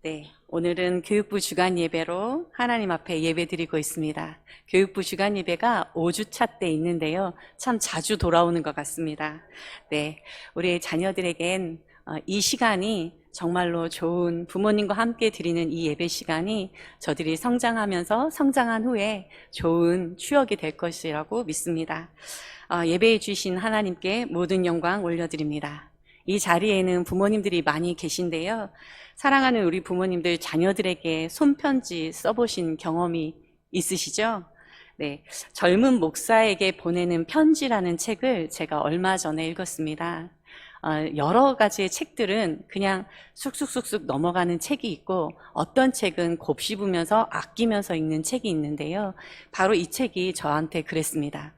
네, 오늘은 교육부 주간 예배로 하나님 앞에 예배 드리고 있습니다. 교육부 주간 예배가 5주차 때 있는데요. 참 자주 돌아오는 것 같습니다. 네, 우리 자녀들에겐 이 시간이 정말로 좋은, 부모님과 함께 드리는 이 예배 시간이 저들이 성장하면서 성장한 후에 좋은 추억이 될 것이라고 믿습니다. 예배해 주신 하나님께 모든 영광 올려드립니다. 이 자리에는 부모님들이 많이 계신데요. 사랑하는 우리 부모님들, 자녀들에게 손편지 써보신 경험이 있으시죠? 네, 젊은 목사에게 보내는 편지라는 책을 제가 얼마 전에 읽었습니다. 여러 가지의 책들은 그냥 쑥쑥쑥쑥 넘어가는 책이 있고, 어떤 책은 곱씹으면서 아끼면서 읽는 책이 있는데요. 바로 이 책이 저한테 그랬습니다.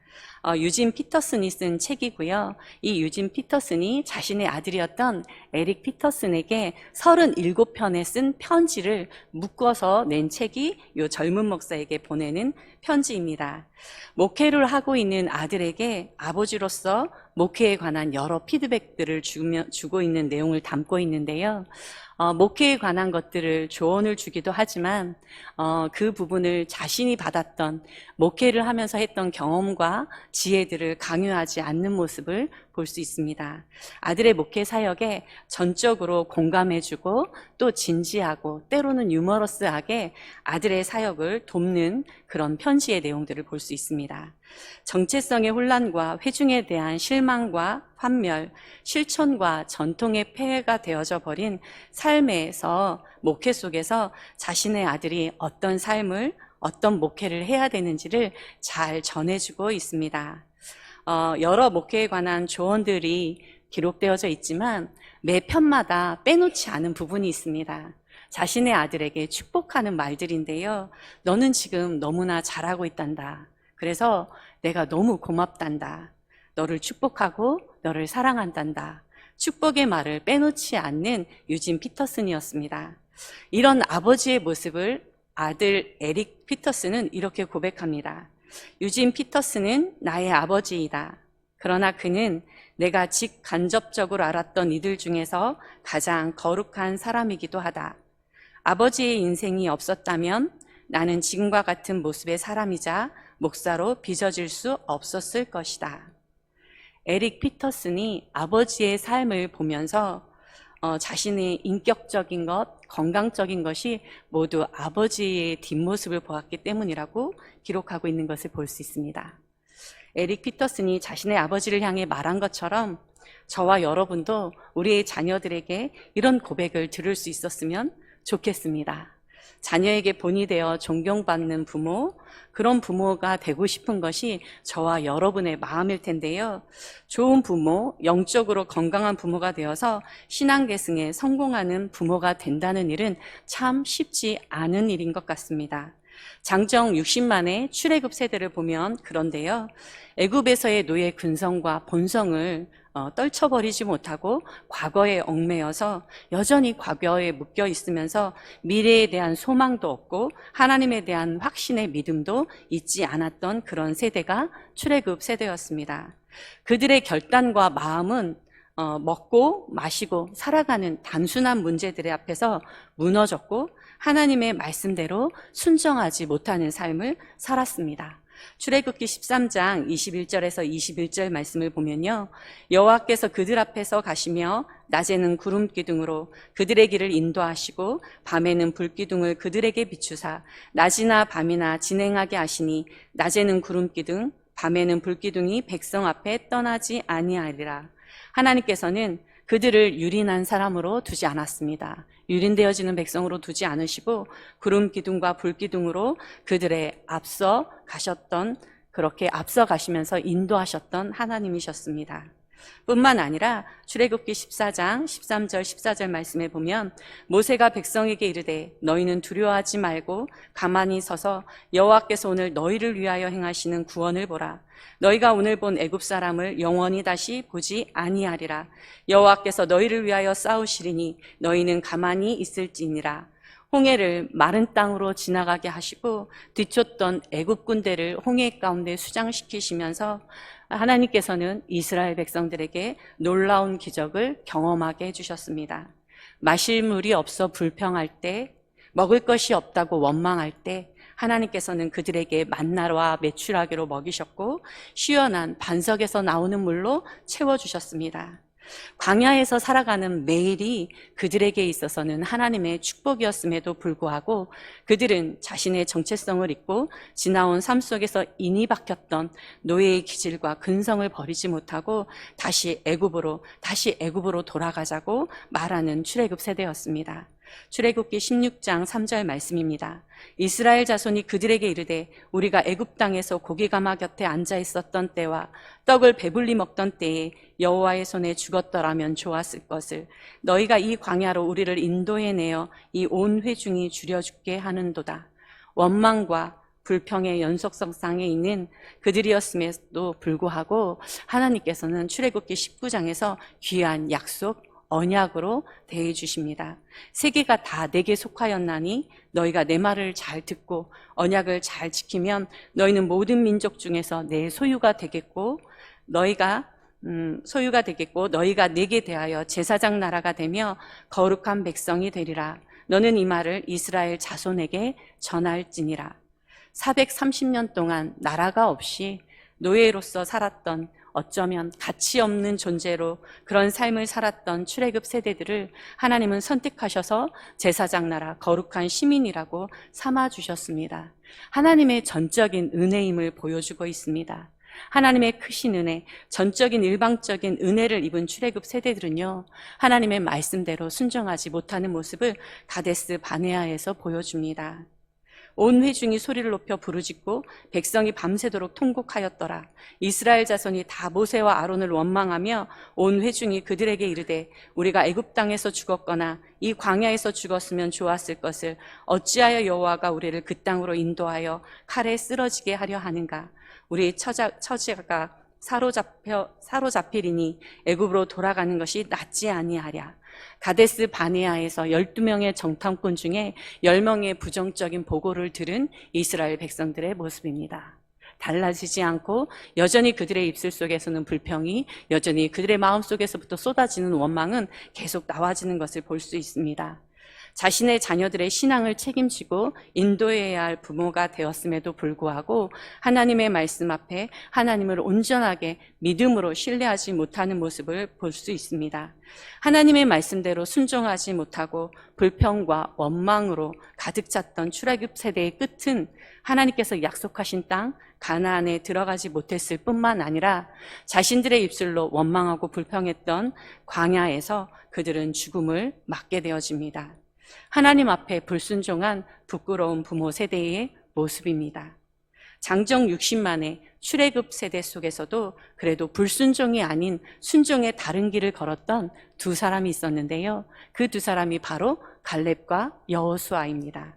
유진 피터슨이 쓴 책이고요. 이 유진 피터슨이 자신의 아들이었던 에릭 피터슨에게 37편에 쓴 편지를 묶어서 낸 책이 이 젊은 목사에게 보내는 편지입니다. 목회를 하고 있는 아들에게 아버지로서 목회에 관한 여러 피드백들을 주고 있는 내용을 담고 있는데요. 목회에 관한 것들을 조언을 주기도 하지만 그 부분을 자신이 받았던, 목회를 하면서 했던 경험과 지혜들을 강요하지 않는 모습을 볼 수 있습니다. 아들의 목회 사역에 전적으로 공감해주고 또 진지하고 때로는 유머러스하게 아들의 사역을 돕는 그런 편지의 내용들을 볼 수 있습니다. 정체성의 혼란과 회중에 대한 실망과 환멸, 실천과 전통의 폐해가 되어져 버린 삶에서, 목회 속에서 자신의 아들이 어떤 삶을, 어떤 목회를 해야 되는지를 잘 전해주고 있습니다. 여러 목회에 관한 조언들이 기록되어져 있지만 매 편마다 빼놓지 않은 부분이 있습니다. 자신의 아들에게 축복하는 말들인데요. 너는 지금 너무나 잘하고 있단다. 그래서 내가 너무 고맙단다. 너를 축복하고 너를 사랑한단다. 축복의 말을 빼놓지 않는 유진 피터슨이었습니다. 이런 아버지의 모습을 아들 에릭 피터슨은 이렇게 고백합니다. 유진 피터슨은 나의 아버지이다. 그러나 그는 내가 직간접적으로 알았던 이들 중에서 가장 거룩한 사람이기도 하다. 아버지의 인생이 없었다면 나는 지금과 같은 모습의 사람이자 목사로 빚어질 수 없었을 것이다. 에릭 피터슨이 아버지의 삶을 보면서 자신의 인격적인 것, 건강적인 것이 모두 아버지의 뒷모습을 보았기 때문이라고 기록하고 있는 것을 볼 수 있습니다. 에릭 피터슨이 자신의 아버지를 향해 말한 것처럼 저와 여러분도 우리의 자녀들에게 이런 고백을 들을 수 있었으면 좋겠습니다. 자녀에게 본이 되어 존경받는 부모, 그런 부모가 되고 싶은 것이 저와 여러분의 마음일 텐데요. 좋은 부모, 영적으로 건강한 부모가 되어서 신앙 계승에 성공하는 부모가 된다는 일은 참 쉽지 않은 일인 것 같습니다. 장정 60만의 출애굽 세대를 보면 그런데요. 애굽에서의 노예 근성과 본성을 떨쳐버리지 못하고 과거에 얽매여서 여전히 과거에 묶여 있으면서 미래에 대한 소망도 없고 하나님에 대한 확신의 믿음도 있지 않았던 그런 세대가 출애굽 세대였습니다. 그들의 결단과 마음은 먹고 마시고 살아가는 단순한 문제들의 앞에서 무너졌고 하나님의 말씀대로 순정하지 못하는 삶을 살았습니다. 출애굽기 13장 21절에서 21절 말씀을 보면요. 여호와께서 그들 앞에서 가시며 낮에는 구름 기둥으로 그들의 길을 인도하시고 밤에는 불 기둥을 그들에게 비추사 낮이나 밤이나 진행하게 하시니 낮에는 구름 기둥 밤에는 불 기둥이 백성 앞에 떠나지 아니하리라. 하나님께서는 그들을 유린한 사람으로 두지 않았습니다. 유린되어지는 백성으로 두지 않으시고 구름 기둥과 불 기둥으로 그들의 앞서 가셨던, 그렇게 앞서 가시면서 인도하셨던 하나님이셨습니다. 뿐만 아니라 출애굽기 14장 13절 14절 말씀에 보면 모세가 백성에게 이르되 너희는 두려워하지 말고 가만히 서서 여호와께서 오늘 너희를 위하여 행하시는 구원을 보라. 너희가 오늘 본 애굽 사람을 영원히 다시 보지 아니하리라. 여호와께서 너희를 위하여 싸우시리니 너희는 가만히 있을지니라. 홍해를 마른 땅으로 지나가게 하시고 뒤쫓던 애굽 군대를 홍해 가운데 수장시키시면서 하나님께서는 이스라엘 백성들에게 놀라운 기적을 경험하게 해주셨습니다. 마실 물이 없어 불평할 때, 먹을 것이 없다고 원망할 때 하나님께서는 그들에게 만나와 메추라기로 먹이셨고 시원한 반석에서 나오는 물로 채워주셨습니다. 광야에서 살아가는 매일이 그들에게 있어서는 하나님의 축복이었음에도 불구하고 그들은 자신의 정체성을 잊고 지나온 삶 속에서 인이 박혔던 노예의 기질과 근성을 버리지 못하고 다시 애굽으로 돌아가자고 말하는 출애굽 세대였습니다. 출애굽기 16장 3절 말씀입니다. 이스라엘 자손이 그들에게 이르되 우리가 애굽 땅에서 고기가마 곁에 앉아 있었던 때와 떡을 배불리 먹던 때에 여호와의 손에 죽었더라면 좋았을 것을 너희가 이 광야로 우리를 인도해내어 이 온 회중이 줄여 죽게 하는도다. 원망과 불평의 연속성상에 있는 그들이었음에도 불구하고 하나님께서는 출애굽기 19장에서 귀한 약속, 언약으로 대해 주십니다. 세계가 다 내게 속하였나니 너희가 내 말을 잘 듣고 언약을 잘 지키면 너희는 모든 민족 중에서 내 소유가 되겠고 너희가 내게 대하여 제사장 나라가 되며 거룩한 백성이 되리라. 너는 이 말을 이스라엘 자손에게 전할지니라. 430년 동안 나라가 없이 노예로서 살았던 어쩌면 가치 없는 존재로 그런 삶을 살았던 출애굽 세대들을 하나님은 선택하셔서 제사장 나라 거룩한 시민이라고 삼아 주셨습니다. 하나님의 전적인 은혜임을 보여주고 있습니다. 하나님의 크신 은혜, 전적인 일방적인 은혜를 입은 출애굽 세대들은요, 하나님의 말씀대로 순종하지 못하는 모습을 가데스 바네아에서 보여줍니다. 온 회중이 소리를 높여 부르짖고 백성이 밤새도록 통곡하였더라. 이스라엘 자손이 다 모세와 아론을 원망하며 온 회중이 그들에게 이르되 우리가 애굽 땅에서 죽었거나 이 광야에서 죽었으면 좋았을 것을 어찌하여 여호와가 우리를 그 땅으로 인도하여 칼에 쓰러지게 하려 하는가. 우리 처자가 사로잡히리니 애굽으로 돌아가는 것이 낫지 아니하랴. 가데스 바네아에서 12명의 정탐꾼 중에 10명의 부정적인 보고를 들은 이스라엘 백성들의 모습입니다. 달라지지 않고 여전히 그들의 입술 속에서는 불평이, 여전히 그들의 마음 속에서부터 쏟아지는 원망은 계속 나와지는 것을 볼 수 있습니다. 자신의 자녀들의 신앙을 책임지고 인도해야 할 부모가 되었음에도 불구하고 하나님의 말씀 앞에 하나님을 온전하게 믿음으로 신뢰하지 못하는 모습을 볼 수 있습니다. 하나님의 말씀대로 순종하지 못하고 불평과 원망으로 가득 찼던 출애굽 세대의 끝은 하나님께서 약속하신 땅 가나안에 들어가지 못했을 뿐만 아니라 자신들의 입술로 원망하고 불평했던 광야에서 그들은 죽음을 맞게 되어집니다. 하나님 앞에 불순종한 부끄러운 부모 세대의 모습입니다. 장정 60만의 출애굽 세대 속에서도 그래도 불순종이 아닌 순종의 다른 길을 걸었던 두 사람이 있었는데요. 그 두 사람이 바로 갈렙과 여호수아입니다.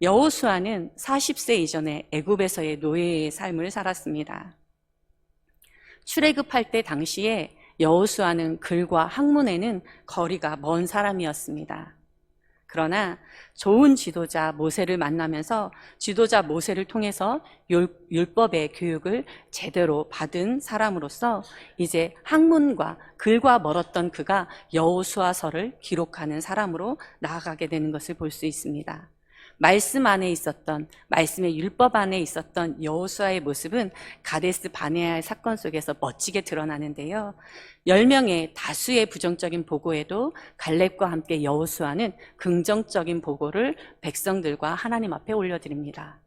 여호수아는 40세 이전에 애굽에서의 노예의 삶을 살았습니다. 출애굽할 때 당시에 여호수아는 글과 학문에는 거리가 먼 사람이었습니다. 그러나 좋은 지도자 모세를 만나면서 지도자 모세를 통해서 율법의 교육을 제대로 받은 사람으로서 이제 학문과 글과 멀었던 그가 여호수아서를 기록하는 사람으로 나아가게 되는 것을 볼 수 있습니다. 말씀 안에 있었던, 말씀의 율법 안에 있었던 여호수아의 모습은 가데스 바네아의 사건 속에서 멋지게 드러나는데요. 10명의 다수의 부정적인 보고에도 갈렙과 함께 여호수아는 긍정적인 보고를 백성들과 하나님 앞에 올려드립니다.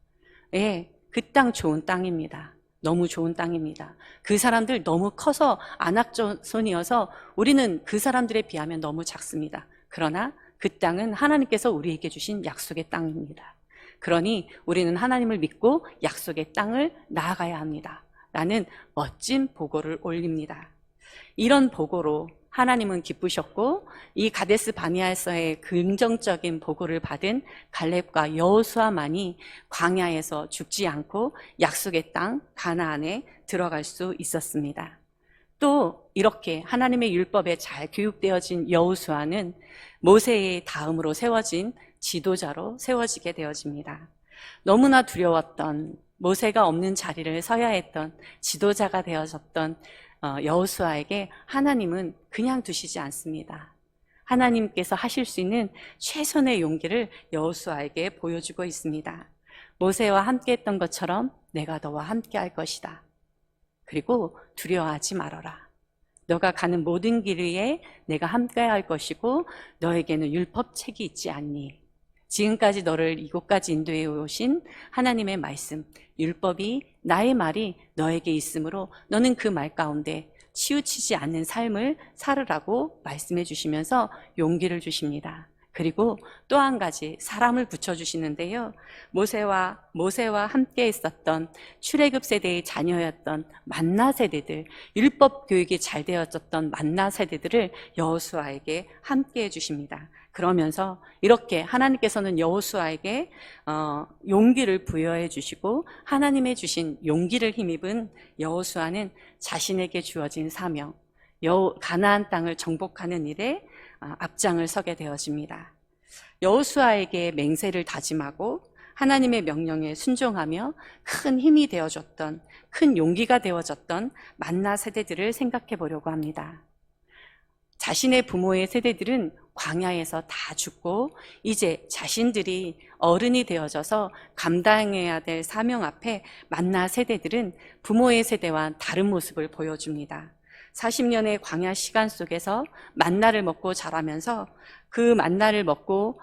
예, 그 땅 좋은 땅입니다. 너무 좋은 땅입니다. 그 사람들 너무 커서 안악자손이어서 우리는 그 사람들에 비하면 너무 작습니다. 그러나 그 땅은 하나님께서 우리에게 주신 약속의 땅입니다. 그러니 우리는 하나님을 믿고 약속의 땅을 나아가야 합니다. 라는 멋진 보고를 올립니다. 이런 보고로 하나님은 기쁘셨고 이 가데스 바네아에서의 긍정적인 보고를 받은 갈렙과 여호수아만이 광야에서 죽지 않고 약속의 땅 가나안에 들어갈 수 있었습니다. 또 이렇게 하나님의 율법에 잘 교육되어진 여호수아는 모세의 다음으로 세워진 지도자로 세워지게 되어집니다. 너무나 두려웠던 모세가 없는 자리를 서야 했던 지도자가 되어졌던 여호수아에게 하나님은 그냥 두시지 않습니다. 하나님께서 하실 수 있는 최선의 용기를 여호수아에게 보여주고 있습니다. 모세와 함께 했던 것처럼 내가 너와 함께 할 것이다. 그리고 두려워하지 말아라. 너가 가는 모든 길 위에 내가 함께 할 것이고 너에게는 율법책이 있지 않니? 지금까지 너를 이곳까지 인도해 오신 하나님의 말씀, 율법이 나의 말이 너에게 있으므로 너는 그 말 가운데 치우치지 않는 삶을 살으라고 말씀해 주시면서 용기를 주십니다. 그리고 또 한 가지 사람을 붙여주시는데요. 모세와 함께 있었던 출애굽 세대의 자녀였던 만나 세대들, 율법 교육이 잘 되어졌던 만나 세대들을 여호수아에게 함께 해주십니다. 그러면서 이렇게 하나님께서는 여호수아에게 용기를 부여해 주시고 하나님의 주신 용기를 힘입은 여호수아는 자신에게 주어진 사명, 가나안 땅을 정복하는 일에 앞장을 서게 되어집니다. 여호수아에게 맹세를 다짐하고 하나님의 명령에 순종하며 큰 힘이 되어줬던, 큰 용기가 되어졌던 만나 세대들을 생각해 보려고 합니다. 자신의 부모의 세대들은 광야에서 다 죽고 이제 자신들이 어른이 되어져서 감당해야 될 사명 앞에 만나 세대들은 부모의 세대와 다른 모습을 보여줍니다. 40년의 광야 시간 속에서 만나를 먹고 자라면서 그 만나를 먹고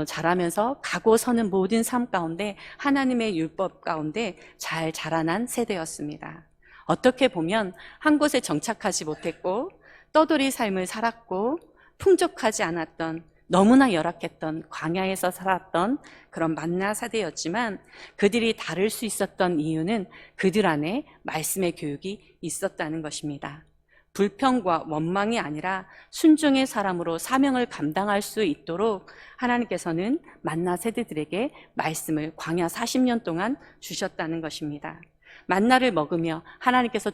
자라면서 가고 서는 모든 삶 가운데 하나님의 율법 가운데 잘 자라난 세대였습니다. 어떻게 보면 한 곳에 정착하지 못했고 떠돌이 삶을 살았고 풍족하지 않았던, 너무나 열악했던 광야에서 살았던 그런 만나 세대였지만 그들이 다를 수 있었던 이유는 그들 안에 말씀의 교육이 있었다는 것입니다. 불평과 원망이 아니라 순종의 사람으로 사명을 감당할 수 있도록 하나님께서는 만나 세대들에게 말씀을 광야 40년 동안 주셨다는 것입니다. 만나를 먹으며 하나님께서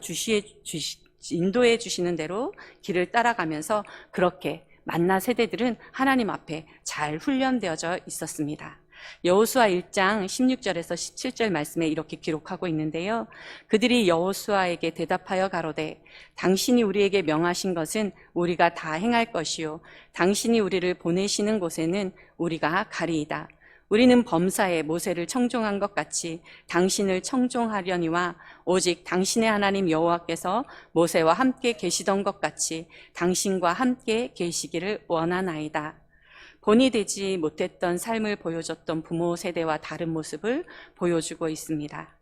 인도해 주시는 대로 길을 따라가면서 그렇게 만나 세대들은 하나님 앞에 잘 훈련되어져 있었습니다. 여호수아 1장 16절에서 17절 말씀에 이렇게 기록하고 있는데요. 그들이 여호수아에게 대답하여 가로되 당신이 우리에게 명하신 것은 우리가 다 행할 것이요 당신이 우리를 보내시는 곳에는 우리가 가리이다. 우리는 범사에 모세를 청종한 것 같이 당신을 청종하려니와 오직 당신의 하나님 여호와께서 모세와 함께 계시던 것 같이 당신과 함께 계시기를 원하나이다. 본이 되지 못했던 삶을 보여줬던 부모 세대와 다른 모습을 보여주고 있습니다.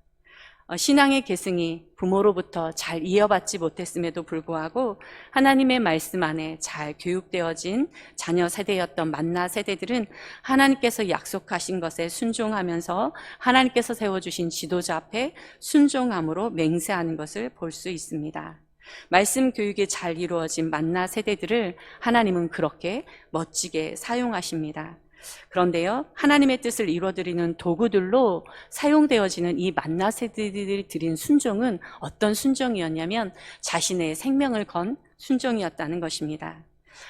신앙의 계승이 부모로부터 잘 이어받지 못했음에도 불구하고 하나님의 말씀 안에 잘 교육되어진 자녀 세대였던 만나 세대들은 하나님께서 약속하신 것에 순종하면서 하나님께서 세워주신 지도자 앞에 순종함으로 맹세하는 것을 볼 수 있습니다. 말씀 교육이 잘 이루어진 만나 세대들을 하나님은 그렇게 멋지게 사용하십니다. 그런데요, 하나님의 뜻을 이루어드리는 도구들로 사용되어지는 이 만나 세대들이 드린 순종은 어떤 순종이었냐면 자신의 생명을 건 순종이었다는 것입니다.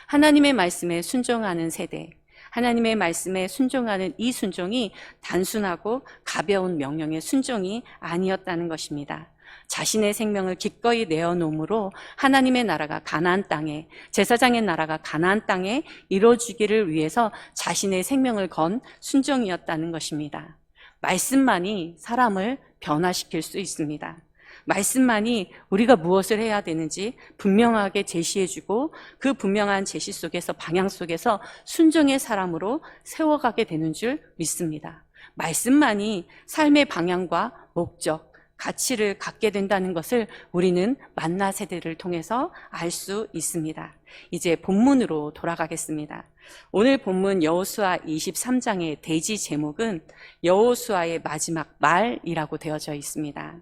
하나님의 말씀에 순종하는 세대, 하나님의 말씀에 순종하는 이 순종이 단순하고 가벼운 명령의 순종이 아니었다는 것입니다. 자신의 생명을 기꺼이 내어놓음으로 하나님의 나라가 가나안 땅에, 제사장의 나라가 가나안 땅에 이루어지기를 위해서 자신의 생명을 건 순종이었다는 것입니다. 말씀만이 사람을 변화시킬 수 있습니다. 말씀만이 우리가 무엇을 해야 되는지 분명하게 제시해주고 그 분명한 제시 속에서, 방향 속에서 순종의 사람으로 세워가게 되는 줄 믿습니다. 말씀만이 삶의 방향과 목적, 가치를 갖게 된다는 것을 우리는 만나 세대를 통해서 알 수 있습니다. 이제 본문으로 돌아가겠습니다. 오늘 본문 여호수아 23장의 대지 제목은 여호수아의 마지막 말이라고 되어져 있습니다.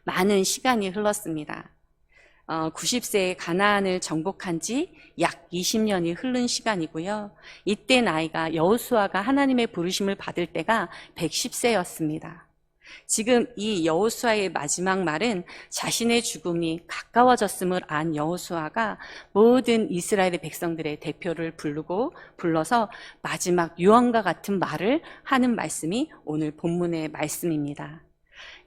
많은 시간이 흘렀습니다. 90세에 가나안을 정복한 지 약 20년이 흐른 시간이고요. 이때 나이가 여호수아가 하나님의 부르심을 받을 때가 110세였습니다. 지금 이 여호수아의 마지막 말은 자신의 죽음이 가까워졌음을 안 여호수아가 모든 이스라엘의 백성들의 대표를 불러서 마지막 유언과 같은 말을 하는 말씀이 오늘 본문의 말씀입니다.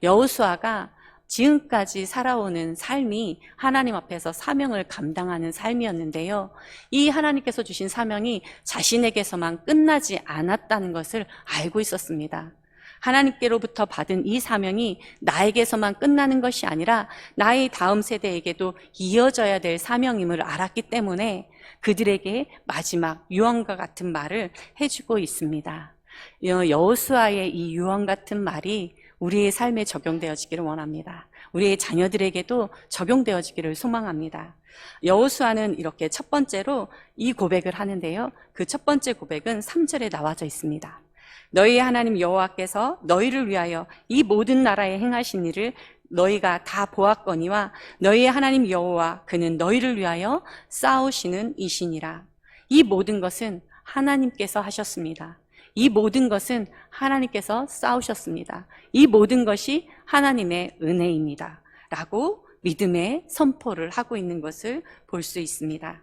여호수아가 지금까지 살아오는 삶이 하나님 앞에서 사명을 감당하는 삶이었는데요. 이 하나님께서 주신 사명이 자신에게서만 끝나지 않았다는 것을 알고 있었습니다. 하나님께로부터 받은 이 사명이 나에게서만 끝나는 것이 아니라 나의 다음 세대에게도 이어져야 될 사명임을 알았기 때문에 그들에게 마지막 유언과 같은 말을 해주고 있습니다. 여호수아의 이 유언 같은 말이 우리의 삶에 적용되어지기를 원합니다. 우리의 자녀들에게도 적용되어지기를 소망합니다. 여호수아는 이렇게 첫 번째로 이 고백을 하는데요. 그 첫 번째 고백은 3절에 나와져 있습니다. 너희의 하나님 여호와께서 너희를 위하여 이 모든 나라에 행하신 일을 너희가 다 보았거니와 너희의 하나님 여호와 그는 너희를 위하여 싸우시는 이시니라. 이 모든 것은 하나님께서 하셨습니다. 이 모든 것은 하나님께서 싸우셨습니다. 이 모든 것이 하나님의 은혜입니다. 라고 믿음의 선포를 하고 있는 것을 볼 수 있습니다.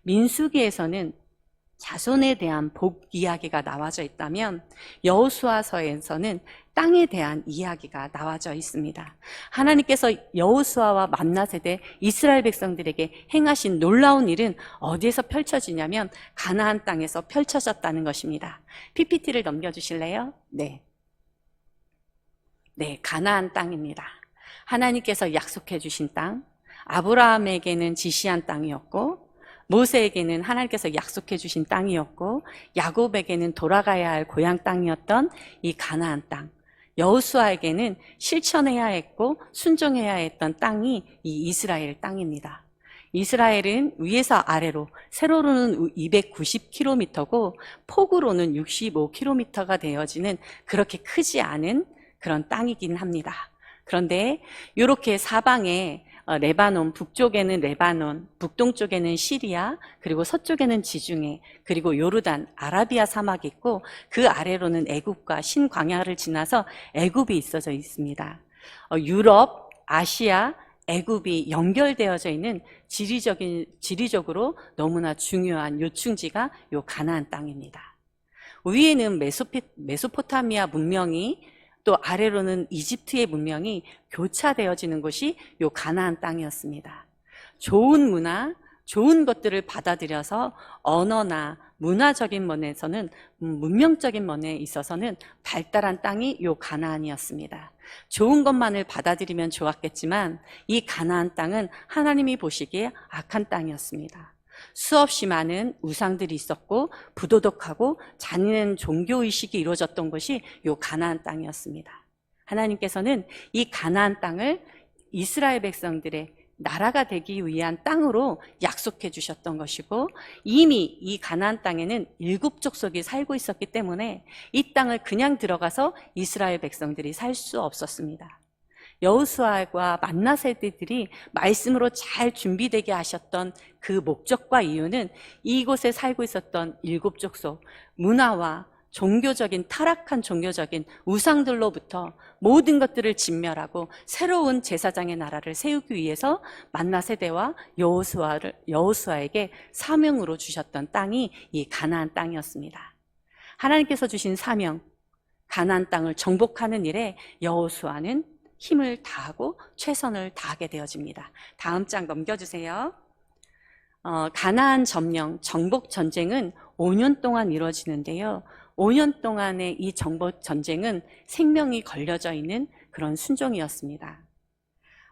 민수기에서는 자손에 대한 복 이야기가 나와져 있다면 여호수아서에서는 땅에 대한 이야기가 나와져 있습니다. 하나님께서 여호수아와 맘낫세대 이스라엘 백성들에게 행하신 놀라운 일은 어디에서 펼쳐지냐면 가나안 땅에서 펼쳐졌다는 것입니다. PPT를 넘겨주실래요? 네, 가나안 땅입니다. 하나님께서 약속해 주신 땅, 아브라함에게는 지시한 땅이었고 모세에게는 하나님께서 약속해 주신 땅이었고 야곱에게는 돌아가야 할 고향 땅이었던 이 가나안 땅, 여호수아에게는 실천해야 했고 순종해야 했던 땅이 이 이스라엘 땅입니다. 이스라엘은 위에서 아래로 세로로는 290km고 폭으로는 65km가 되어지는 그렇게 크지 않은 그런 땅이긴 합니다. 그런데 이렇게 사방에 레바논, 북쪽에는 레바논, 북동쪽에는 시리아, 그리고 서쪽에는 지중해, 그리고 요르단, 아라비아 사막이 있고 그 아래로는 애굽과 신광야를 지나서 애굽이 있어져 있습니다. 유럽, 아시아, 애굽이 연결되어져 있는 지리적으로 너무나 중요한 요충지가 요 가나안 땅입니다. 위에는 메소포타미아 문명이 또 아래로는 이집트의 문명이 교차되어지는 곳이 요 가나안 땅이었습니다. 좋은 문화, 좋은 것들을 받아들여서 언어나 문화적인 면에서는 문명적인 면에 있어서는 발달한 땅이 요 가나안이었습니다. 좋은 것만을 받아들이면 좋았겠지만 이 가나안 땅은 하나님이 보시기에 악한 땅이었습니다. 수없이 많은 우상들이 있었고 부도덕하고 잔인한 종교의식이 이루어졌던 것이 요 가나안 땅이었습니다. 하나님께서는 이 가나안 땅을 이스라엘 백성들의 나라가 되기 위한 땅으로 약속해 주셨던 것이고 이미 이 가나안 땅에는 7족속이 살고 있었기 때문에 이 땅을 그냥 들어가서 이스라엘 백성들이 살 수 없었습니다. 여호수아와 맘낫세대들이 말씀으로 잘 준비되게 하셨던 그 목적과 이유는 이곳에 살고 있었던 7족속 문화와 종교적인 타락한 종교적인 우상들로부터 모든 것들을 진멸하고 새로운 제사장의 나라를 세우기 위해서 맘낫세대와 여호수아에게 사명으로 주셨던 땅이 이 가나안 땅이었습니다. 하나님께서 주신 사명, 가나안 땅을 정복하는 일에 여호수아는 힘을 다하고 최선을 다하게 되어집니다. 다음 장 넘겨주세요. 가나안 점령, 정복 전쟁은 5년 동안 이루어지는데요. 5년 동안의 이 정복 전쟁은 생명이 걸려져 있는 그런 순종이었습니다.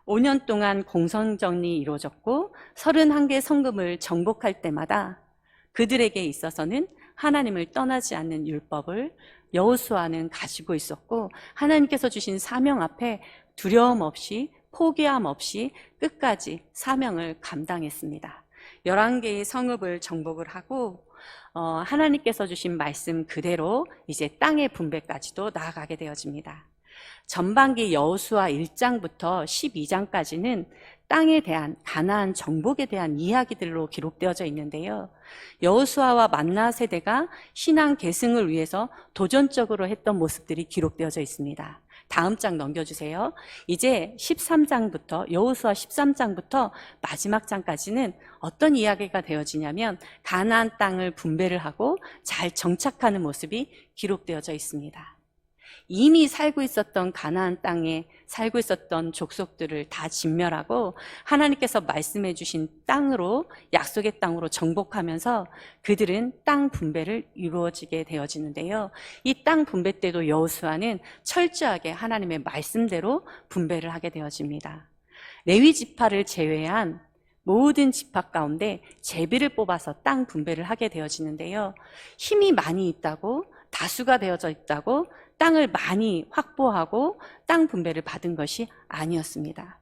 5년 동안 공성전이 이루어졌고 31개 성읍을 정복할 때마다 그들에게 있어서는 하나님을 떠나지 않는 율법을 여호수아는 가지고 있었고 하나님께서 주신 사명 앞에 두려움 없이 포기함 없이 끝까지 사명을 감당했습니다. 11개의 성읍을 정복을 하고 하나님께서 주신 말씀 그대로 이제 땅의 분배까지도 나아가게 되어집니다. 전반기 여호수아 1장부터 12장까지는 땅에 대한 가나안 정복에 대한 이야기들로 기록되어져 있는데요. 여호수아와 맘낫세대가 신앙 계승을 위해서 도전적으로 했던 모습들이 기록되어져 있습니다. 다음 장 넘겨주세요. 이제 13장부터 여호수아 13장부터 마지막 장까지는 어떤 이야기가 되어지냐면 가나안 땅을 분배를 하고 잘 정착하는 모습이 기록되어져 있습니다. 이미 살고 있었던 가나안 땅에 살고 있었던 족속들을 다 진멸하고 하나님께서 말씀해 주신 땅으로, 약속의 땅으로 정복하면서 그들은 땅 분배를 이루어지게 되어지는데요. 이 땅 분배 때도 여호수아는 철저하게 하나님의 말씀대로 분배를 하게 되어집니다. 레위 지파를 제외한 모든 지파 가운데 제비를 뽑아서 땅 분배를 하게 되어지는데요. 힘이 많이 있다고, 다수가 되어져 있다고 땅을 많이 확보하고 땅 분배를 받은 것이 아니었습니다.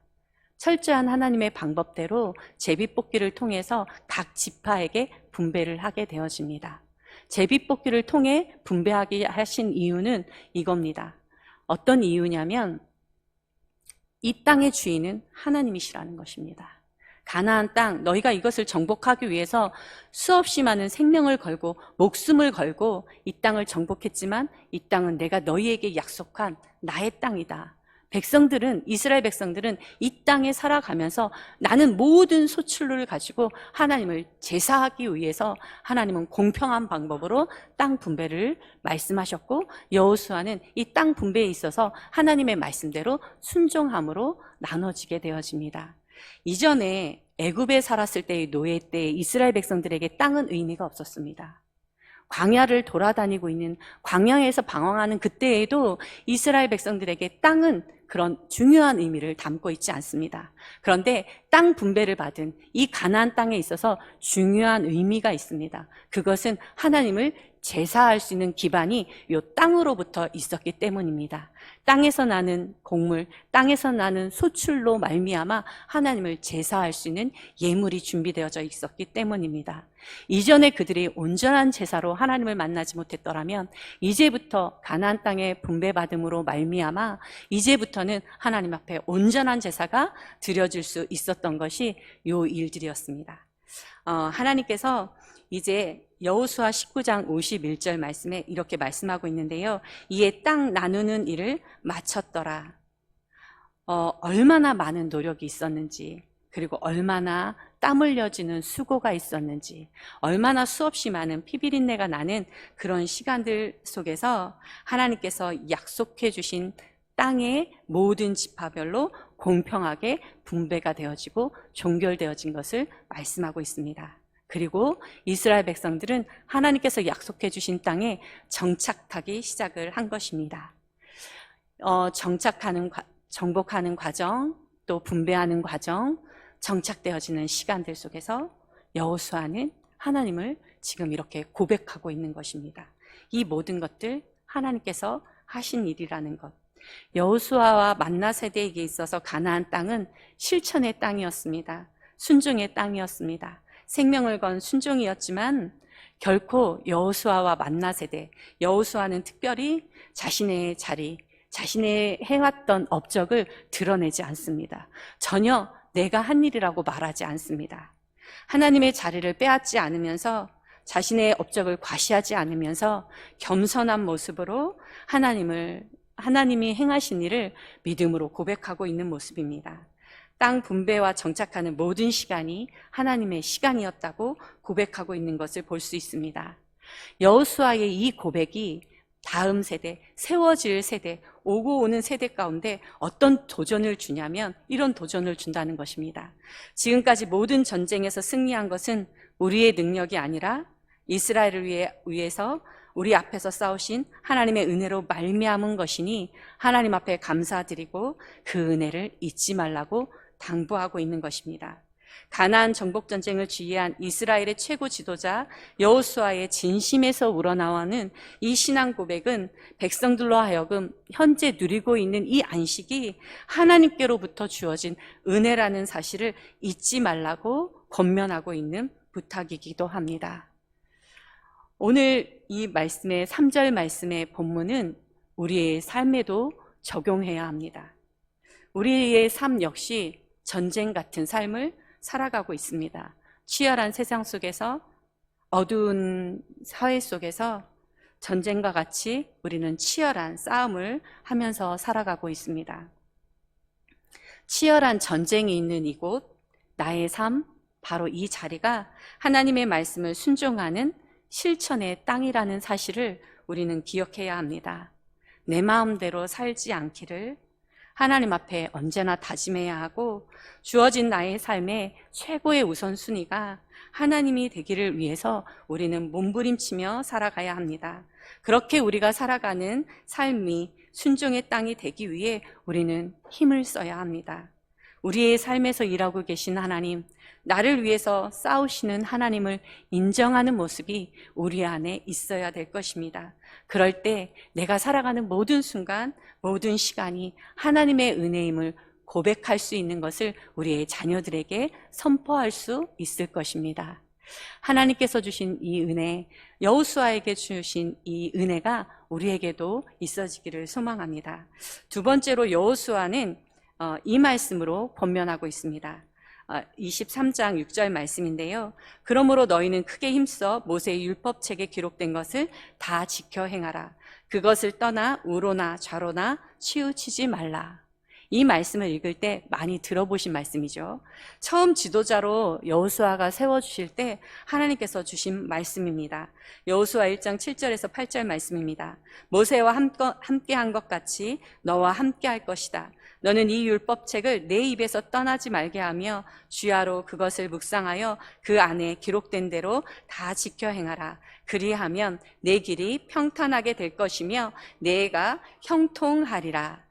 철저한 하나님의 방법대로 제비 뽑기를 통해서 각 지파에게 분배를 하게 되어집니다. 제비 뽑기를 통해 분배하게 하신 이유는 이겁니다. 어떤 이유냐면 이 땅의 주인은 하나님이시라는 것입니다. 가나안 땅, 너희가 이것을 정복하기 위해서 수없이 많은 생명을 걸고 목숨을 걸고 이 땅을 정복했지만 이 땅은 내가 너희에게 약속한 나의 땅이다. 백성들은, 이스라엘 백성들은 이 땅에 살아가면서 나는 모든 소출을 가지고 하나님을 제사하기 위해서 하나님은 공평한 방법으로 땅 분배를 말씀하셨고, 여호수아는 이 땅 분배에 있어서 하나님의 말씀대로 순종함으로 나눠지게 되어집니다. 이전에 애굽에 살았을 때의 노예 때 이스라엘 백성들에게 땅은 의미가 없었습니다. 광야를 돌아다니고 있는, 광야에서 방황하는 그때에도 이스라엘 백성들에게 땅은 그런 중요한 의미를 담고 있지 않습니다. 그런데 땅 분배를 받은 이 가나안 땅에 있어서 중요한 의미가 있습니다. 그것은 하나님을 제사할 수 있는 기반이 이 땅으로부터 있었기 때문입니다. 땅에서 나는 곡물, 땅에서 나는 소출로 말미암아 하나님을 제사할 수 있는 예물이 준비되어져 있었기 때문입니다. 이전에 그들이 온전한 제사로 하나님을 만나지 못했더라면 이제부터 가나안 땅의 분배받음으로 말미암아 이제부터는 하나님 앞에 온전한 제사가 드려질 수 있었던 것이 이 일들이었습니다. 하나님께서 이제 여호수아 19장 51절 말씀에 이렇게 말씀하고 있는데요. 이에 땅 나누는 일을 마쳤더라. 얼마나 많은 노력이 있었는지, 그리고 얼마나 땀 흘려지는 수고가 있었는지, 얼마나 수없이 많은 피비린내가 나는 그런 시간들 속에서 하나님께서 약속해 주신 땅의 모든 지파별로 공평하게 분배가 되어지고 종결되어진 것을 말씀하고 있습니다. 그리고 이스라엘 백성들은 하나님께서 약속해 주신 땅에 정착하기 시작을 한 것입니다. 정복하는 과정, 또 분배하는 과정, 정착되어지는 시간들 속에서 여호수아는 하나님을 지금 이렇게 고백하고 있는 것입니다. 이 모든 것들 하나님께서 하신 일이라는 것. 여호수아와 만나 세대에게 있어서 가나안 땅은 실천의 땅이었습니다. 순종의 땅이었습니다. 생명을 건 순종이었지만 결코 여호수아와 만나 세대, 여호수아는 특별히 자신의 자리, 자신의 해왔던 업적을 드러내지 않습니다. 전혀 내가 한 일이라고 말하지 않습니다. 하나님의 자리를 빼앗지 않으면서, 자신의 업적을 과시하지 않으면서 겸손한 모습으로 하나님이 행하신 일을 믿음으로 고백하고 있는 모습입니다. 땅 분배와 정착하는 모든 시간이 하나님의 시간이었다고 고백하고 있는 것을 볼 수 있습니다. 여호수아의 이 고백이 다음 세대, 세워질 세대, 오고 오는 세대 가운데 어떤 도전을 주냐면 이런 도전을 준다는 것입니다. 지금까지 모든 전쟁에서 승리한 것은 우리의 능력이 아니라 이스라엘을 위해서 우리 앞에서 싸우신 하나님의 은혜로 말미암은 것이니 하나님 앞에 감사드리고 그 은혜를 잊지 말라고 당부하고 있는 것입니다. 가나안 정복 전쟁을 지휘한 이스라엘의 최고 지도자 여호수아의 진심에서 우러나오는 이 신앙 고백은 백성들로 하여금 현재 누리고 있는 이 안식이 하나님께로부터 주어진 은혜라는 사실을 잊지 말라고 권면하고 있는 부탁이기도 합니다. 오늘 이 말씀의 3절 말씀의 본문은 우리의 삶에도 적용해야 합니다. 우리의 삶 역시 전쟁 같은 삶을 살아가고 있습니다. 치열한 세상 속에서, 어두운 사회 속에서 전쟁과 같이 우리는 치열한 싸움을 하면서 살아가고 있습니다. 치열한 전쟁이 있는 이곳, 나의 삶, 바로 이 자리가 하나님의 말씀을 순종하는 실천의 땅이라는 사실을 우리는 기억해야 합니다. 내 마음대로 살지 않기를 하나님 앞에 언제나 다짐해야 하고, 주어진 나의 삶의 최고의 우선순위가 하나님이 되기를 위해서 우리는 몸부림치며 살아가야 합니다. 그렇게 우리가 살아가는 삶이 순종의 땅이 되기 위해 우리는 힘을 써야 합니다. 우리의 삶에서 일하고 계신 하나님, 나를 위해서 싸우시는 하나님을 인정하는 모습이 우리 안에 있어야 될 것입니다. 그럴 때 내가 살아가는 모든 순간, 모든 시간이 하나님의 은혜임을 고백할 수 있는 것을 우리의 자녀들에게 선포할 수 있을 것입니다. 하나님께서 주신 이 은혜, 여호수아에게 주신 이 은혜가 우리에게도 있어지기를 소망합니다. 두 번째로 여호수아는 이 말씀으로 권면하고 있습니다. 23장 6절 말씀인데요. 그러므로 너희는 크게 힘써 모세의 율법책에 기록된 것을 다 지켜 행하라. 그것을 떠나 우로나 좌로나 치우치지 말라. 이 말씀을 읽을 때 많이 들어보신 말씀이죠. 처음 지도자로 여호수아가 세워주실 때 하나님께서 주신 말씀입니다. 여호수아 1장 7절에서 8절 말씀입니다. 모세와 함께 한 것 같이 너와 함께 할 것이다. 너는 이 율법책을 내 입에서 떠나지 말게 하며 주야로 그것을 묵상하여 그 안에 기록된 대로 다 지켜 행하라. 그리하면 내 길이 평탄하게 될 것이며 내가 형통하리라.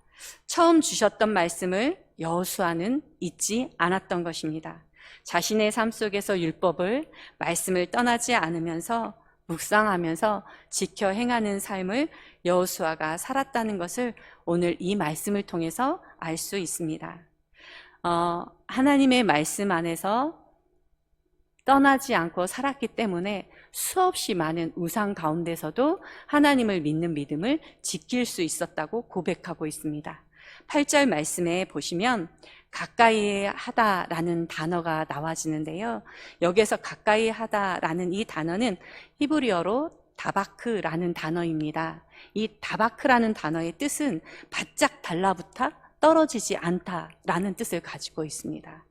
처음 주셨던 말씀을 여호수아는 잊지 않았던 것입니다. 자신의 삶 속에서 율법을, 말씀을 떠나지 않으면서 묵상하면서 지켜 행하는 삶을 여호수아가 살았다는 것을 오늘 이 말씀을 통해서 알 수 있습니다. 하나님의 말씀 안에서 떠나지 않고 살았기 때문에 수없이 많은 우상 가운데서도 하나님을 믿는 믿음을 지킬 수 있었다고 고백하고 있습니다. 8절 말씀에 보시면 가까이 하다라는 단어가 나와지는데요. 여기서 가까이 하다라는 이 단어는 히브리어로 다바크라는 단어입니다. 이 다바크라는 단어의 뜻은 바짝 달라붙어 떨어지지 않다라는 뜻을 가지고 있습니다.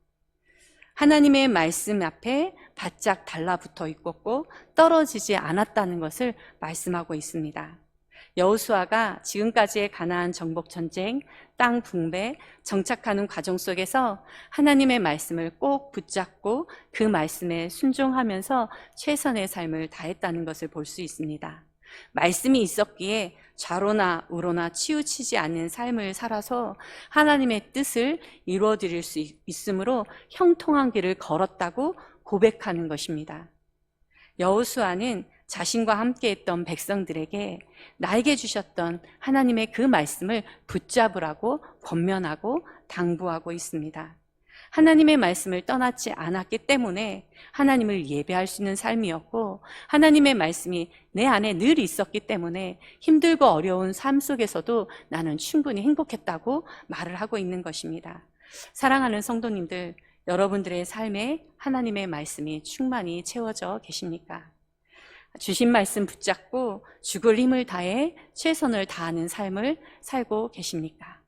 하나님의 말씀 앞에 바짝 달라붙어 있고 떨어지지 않았다는 것을 말씀하고 있습니다. 여호수아가 지금까지의 가나안 정복 전쟁, 땅 분배, 정착하는 과정 속에서 하나님의 말씀을 꼭 붙잡고 그 말씀에 순종하면서 최선의 삶을 다했다는 것을 볼 수 있습니다. 말씀이 있었기에 좌로나 우로나 치우치지 않는 삶을 살아서 하나님의 뜻을 이루어드릴 수 있으므로 형통한 길을 걸었다고 고백하는 것입니다. 여호수아는 자신과 함께했던 백성들에게 나에게 주셨던 하나님의 그 말씀을 붙잡으라고 권면하고 당부하고 있습니다. 하나님의 말씀을 떠나지 않았기 때문에 하나님을 예배할 수 있는 삶이었고, 하나님의 말씀이 내 안에 늘 있었기 때문에 힘들고 어려운 삶 속에서도 나는 충분히 행복했다고 말을 하고 있는 것입니다. 사랑하는 성도님들, 여러분들의 삶에 하나님의 말씀이 충만히 채워져 계십니까? 주신 말씀 붙잡고 죽을 힘을 다해 최선을 다하는 삶을 살고 계십니까?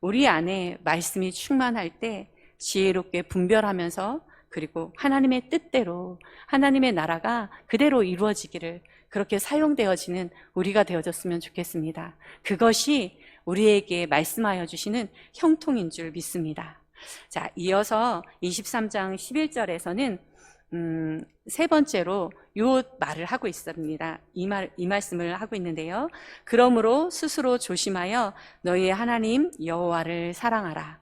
우리 안에 말씀이 충만할 때 지혜롭게 분별하면서, 그리고 하나님의 뜻대로 하나님의 나라가 그대로 이루어지기를, 그렇게 사용되어지는 우리가 되어졌으면 좋겠습니다. 그것이 우리에게 말씀하여 주시는 형통인 줄 믿습니다. 자, 이어서 23장 11절에서는 세 번째로 요 말을 하고 있습니다. 이 말씀을 하고 있는데요. 그러므로 스스로 조심하여 너희의 하나님 여호와를 사랑하라.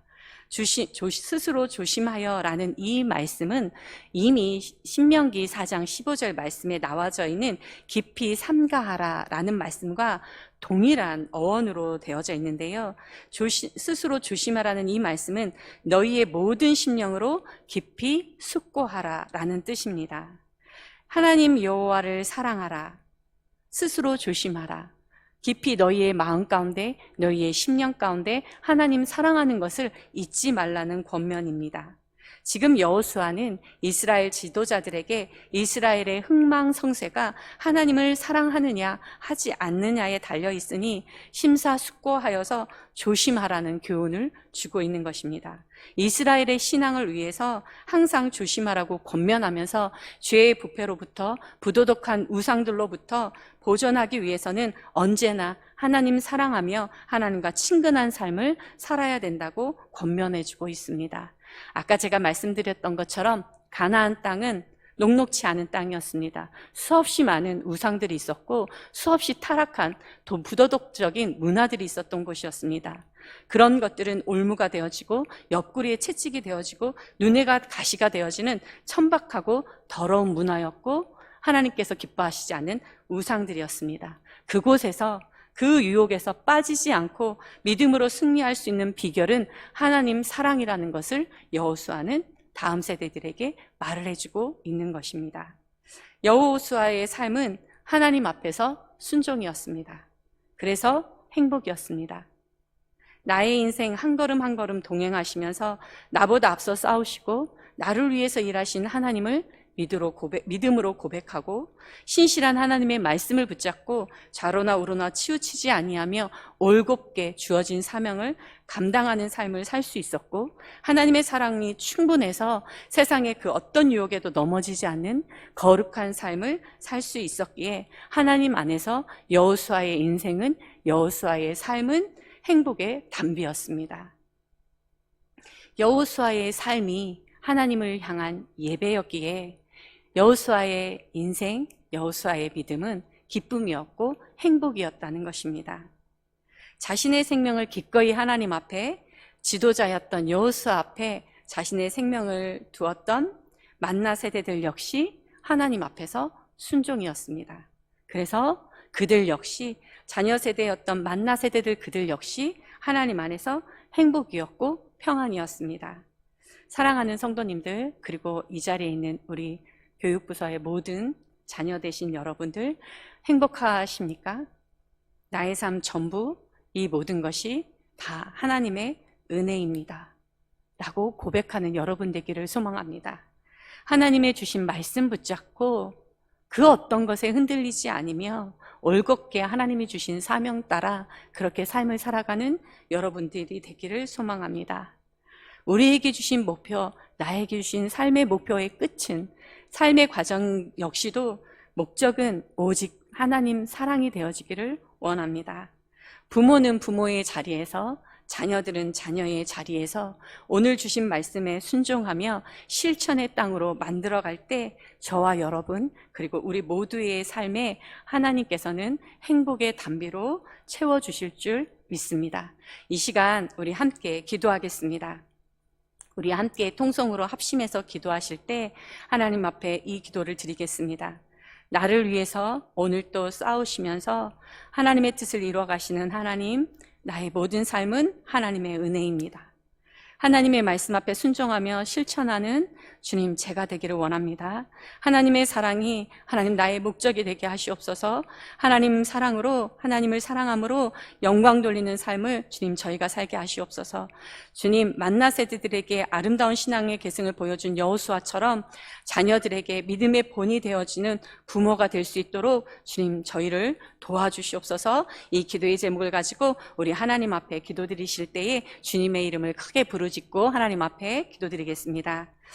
스스로 조심하여라는 이 말씀은 이미 신명기 4장 15절 말씀에 나와져 있는 깊이 삼가하라라는 말씀과 동일한 어원으로 되어져 있는데요. 스스로 조심하라는 이 말씀은 너희의 모든 심령으로 깊이 숙고하라라는 뜻입니다. 하나님 여호와를 사랑하라. 스스로 조심하라. 깊이 너희의 마음 가운데, 너희의 심령 가운데 하나님 사랑하는 것을 잊지 말라는 권면입니다. 지금 여호수아는 이스라엘 지도자들에게 이스라엘의 흥망성쇠가 하나님을 사랑하느냐 하지 않느냐에 달려 있으니 심사숙고하여서 조심하라는 교훈을 주고 있는 것입니다. 이스라엘의 신앙을 위해서 항상 조심하라고 권면하면서 죄의 부패로부터, 부도덕한 우상들로부터 보존하기 위해서는 언제나 하나님 사랑하며 하나님과 친근한 삶을 살아야 된다고 권면해주고 있습니다. 아까 제가 말씀드렸던 것처럼 가나안 땅은 녹록치 않은 땅이었습니다. 수없이 많은 우상들이 있었고 수없이 타락한 부도덕적인 문화들이 있었던 곳이었습니다. 그런 것들은 올무가 되어지고 옆구리에 채찍이 되어지고 눈에 가시가 되어지는 천박하고 더러운 문화였고 하나님께서 기뻐하시지 않는 우상들이었습니다. 그곳에서 그 유혹에서 빠지지 않고 믿음으로 승리할 수 있는 비결은 하나님 사랑이라는 것을 여호수아는 다음 세대들에게 말을 해주고 있는 것입니다. 여호수아의 삶은 하나님 앞에서 순종이었습니다. 그래서 행복이었습니다. 나의 인생 한 걸음 한 걸음 동행하시면서 나보다 앞서 싸우시고 나를 위해서 일하신 하나님을 믿음으로 고백하고 신실한 하나님의 말씀을 붙잡고 좌로나 우로나 치우치지 아니하며 올곧게 주어진 사명을 감당하는 삶을 살 수 있었고 하나님의 사랑이 충분해서 세상의 그 어떤 유혹에도 넘어지지 않는 거룩한 삶을 살 수 있었기에 하나님 안에서 여호수아의 인생은 여호수아의 삶은 행복의 담비였습니다. 여호수아의 삶이 하나님을 향한 예배였기에 여호수아의 인생, 여호수아의 믿음은 기쁨이었고 행복이었다는 것입니다. 자신의 생명을 기꺼이 하나님 앞에 지도자였던 여호수아 앞에 자신의 생명을 두었던 만나 세대들 역시 하나님 앞에서 순종이었습니다. 그래서 그들 역시 자녀 세대였던 만나 세대들 그들 역시 하나님 안에서 행복이었고 평안이었습니다. 사랑하는 성도님들, 그리고 이 자리에 있는 우리 교육부서의 모든 자녀 되신 여러분들 행복하십니까? 나의 삶 전부 이 모든 것이 다 하나님의 은혜입니다 라고 고백하는 여러분 되기를 소망합니다. 하나님의 주신 말씀 붙잡고 그 어떤 것에 흔들리지 않으며 올곧게 하나님이 주신 사명 따라 그렇게 삶을 살아가는 여러분들이 되기를 소망합니다. 우리에게 주신 목표, 나에게 주신 삶의 목표의 끝은 삶의 과정 역시도 목적은 오직 하나님 사랑이 되어지기를 원합니다. 부모는 부모의 자리에서, 자녀들은 자녀의 자리에서 오늘 주신 말씀에 순종하며 실천의 땅으로 만들어갈 때 저와 여러분 그리고 우리 모두의 삶에 하나님께서는 행복의 담비로 채워주실 줄 믿습니다. 이 시간 우리 함께 기도하겠습니다. 우리 함께 통성으로 합심해서 기도하실 때 하나님 앞에 이 기도를 드리겠습니다. 나를 위해서 오늘 또 싸우시면서 하나님의 뜻을 이루어 가시는 하나님, 나의 모든 삶은 하나님의 은혜입니다. 하나님의 말씀 앞에 순종하며 실천하는 주님 제가 되기를 원합니다. 하나님의 사랑이 하나님 나의 목적이 되게 하시옵소서. 하나님 사랑으로 하나님을 사랑함으로 영광 돌리는 삶을 주님 저희가 살게 하시옵소서. 주님 만나 세대들에게 아름다운 신앙의 계승을 보여준 여호수아처럼 자녀들에게 믿음의 본이 되어지는 부모가 될 수 있도록 주님 저희를 도와주시옵소서. 이 기도의 제목을 가지고 우리 하나님 앞에 기도드리실 때에 주님의 이름을 크게 부르짖고 하나님 앞에 기도드리겠습니다.